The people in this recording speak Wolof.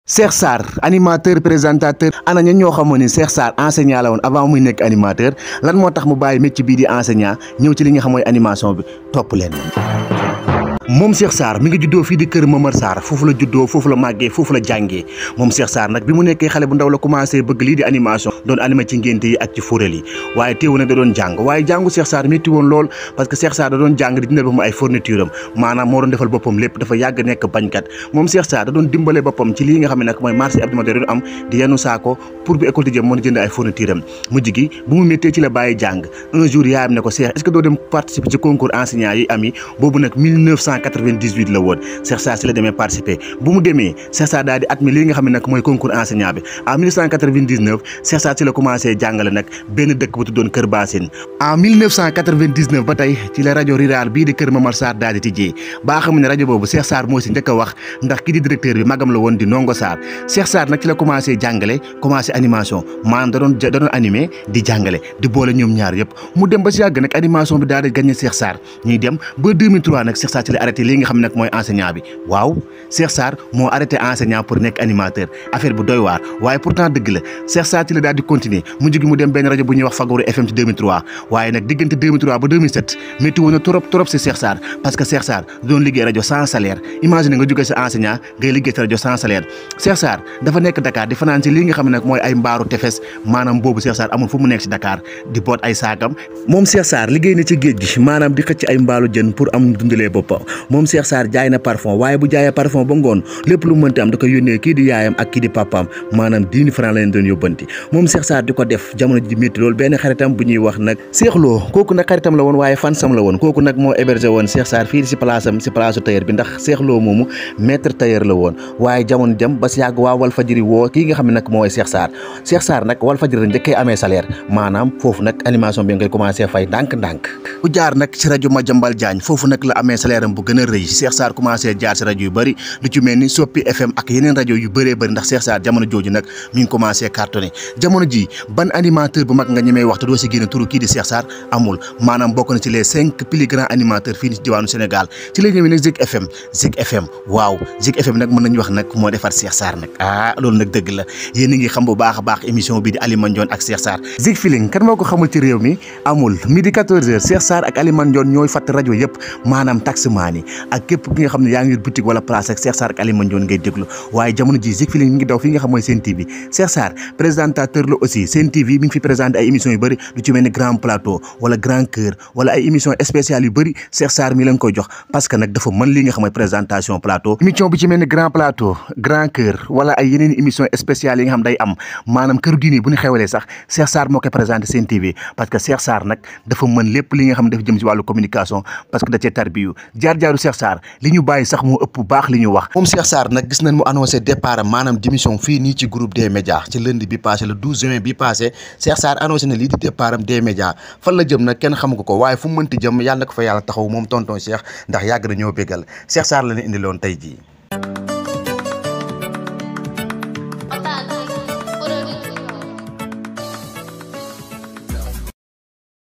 Cheikh Sarr animateur présentateur ana ña ñoo xamoon ni Cheikh Sarr enseignant la woon avant muy nekk animateur lan moo tax mu bàyyi métier bii di enseignant ñëw ci li nga xam mooy animation bi topp leen. moom Cheikh Sarr mi ngi juddoo fii di kër Momar Sarr foofu la juddoo foofu la màggee foofu la jàngee moom Cheikh Sarr nag bi mu nekkee xale bu ndaw la commencé bëgg lii di animation doon animé ci ngénte yi ak ci fóoral yi waaye teewu nag da doon jàng waaye jàngu Cheikh Sarr métti woon lool parce que Cheikh Sarr da doon jàng di dindal boppam ay fourniture am maanaam moo doon defal boppam lépp dafa yàgg nekk bañkat moom Cheikh Sarr da doon dimbale boppam ci lii nga xam ne nag mooy marché hebdomadaire doon am di yenu saako pour bu école tijjee mën a jënd ay fourniture am mujj gi bu mu méttee ci la bàyyi jàng un jour yaayam ne ko Cheikh est-ce que doo dem participer ci concours enseignant yi am yi boobu nag 1998 la woon Cheikh Sarr si la demee participer bu mu demee Cheikh Sarr daal di admis lii nga xam ne nag mooy concours enseignant bi en 1999 Cheikh Sarr si la commencé jàngale nag benn dëkk bu tuddoon Kër Bassine en 1999 ba tey ci la rajo rural bii di Kër Momar Sarr daal di tijjee baa xam ne rajo boobu Cheikh Sarr moo si njëkk a wax ndax kii di directeur bi magam la woon di Ndongo Sarr Cheikh Sarr nag ci la commencé jàngale commencé animation maanaam da doon animé di jàngale di boole ñoom ñaar yëpp mu dem ba si yàgg nag animation bi daal di gagné Cheikh Sarr ñuy dem ba 2003 nag Cheikh Sarr ci la arrêté lii nga xam ne nag mooy enseignant bi waaw Cheikh Sarr moo arrêté enseignant pour nekk animateur affaire bu doy waar waaye pourtant dëgg la Cheikh Sarr ci la daal di continuer mu jógi mu dem benn rajo bu ñuy wax Fagoro FM ci 2003 waaye nag diggante 2003 ba 2007 métti woon na trop si Cheikh Sarr parce que Cheikh Sarr doon liggéey rajo sans salaire imagine nga jógee sa enseignant ngay liggéey sa rajo sans salaire Cheikh Sarr dafa nekk Dakar di fanaan ci lii nga xam ne nag mooy ay mbaaru tefes maanaam boobu Cheikh Sarr amul fu mu nekk si Dakar di boot ay saakam moom Cheikh Sarr liggéey na ci géej gi maanaam di xëcc ay mbaalu jën pour am dundalee boppam moom Cheikh Sarr jaay na parfum waaye bu jaayee parfum ba ngoon lépp lu mënti am da koy yónnee kii di yaayam ak kii di papaam maanaam 10 000 francs la leen doon yóbbanti moom Cheikh Sarr di ko def jamono ji métti loolu benn xaritam bu ñuy wax nag Cheikh Lo kooku nag xaritam la woon waaye fansam la woon kooku nag moo hébergé woon Cheikh Sarr fii si place am si place tailleur bi ndax Cheikh Lo moomu maître tailleur la woon waaye jamono jëm ba si yàgg waa Walfadjri woo kii nga xam ne nag mooy Cheikh Sarr nag Walfadjri njëkkee amee salaire maanaam foofu nag animation bi ngay commencé fay ndànk-ndànk bu jaar nag si rajo Madiambal Diagne foofu nag la amee salaire am bu gën a rëy Cheikh Sarr commencé jaar si rajo yu bëri lu ci mel ni Soppi FM ak yeneen rajo yu bëree bëri ndax Cheikh Sarr jamono jooju nag mi ngi commencé cartonné jamono ji ban animateur bu mag nga ñemee wax te doo si génne turu kii di Cheikh Sarr amul maanaam bokk na ci les 5 plus grands animateurs fii ci diwaanu Sénégal ci la ñëwee nag Zik FM waaw Zik FM nag mën nañu wax nag moo defar Cheikh Sarr nag loolu nag dëgg la yéen a ngi xam bu baax a baax émission bi di Aly Mandione ak Cheikh Sarr Zik Feeling kan moo ko xamul ci réew mi amul midi 14h Cheikh Sarr ak Aly Mandione ñooy fatt rajo yëpp maanaam taximaan yi ak képp ki nga xam ne yaa ngi boutique wala place ak Cheikh Sarr ak Aly Mandione ngay déglu waaye jamono ji Zik Feeling mi ngi daw fi nga xam mooy Sen TV Cheikh Sarr présentateur la aussi Sen TV mi ngi fi présenté ay émissions yu bëri lu ci mel ni Grand Plateau wala Grand Cœur wala ay émissions spéciales yu bëri Cheikh Sarr mi lañ koy jox parce que nag dafa mën li nga xam mooy présentation plateau émission bu ci mel ni Grand Plateau Grand Cœur wala ay yeneen émissions spéciales yi nga xam day am maanaam kër diine bu ñu xewalee sax Cheikh Sarr moo koy présenté Sen TV parce que Cheikh Sarr nag dafa mën lépp li nga xam dafa jëm ci wàllu communication parce que da cee tarbiyu jaar-jaaru Cheikh Sarr li ñu bàyyi sax moo ëpp baax li ñu wax moom Cheikh Sarr nag gis nañ mu annoncé départ maanaam démission fii nii ci groupe des médias ci lundi bi passé le 12 juin bi passé Cheikh Sarr annoncé na lii di départ am des médias fan la jëm nag kenn xamu ko waaye fu mu mënti jëm yàlla na ko fa yàlla taxaw moom tonton Cheikh ndax yàgg na ñoo bégal Cheikh Sarr la ñu indiloon tey jii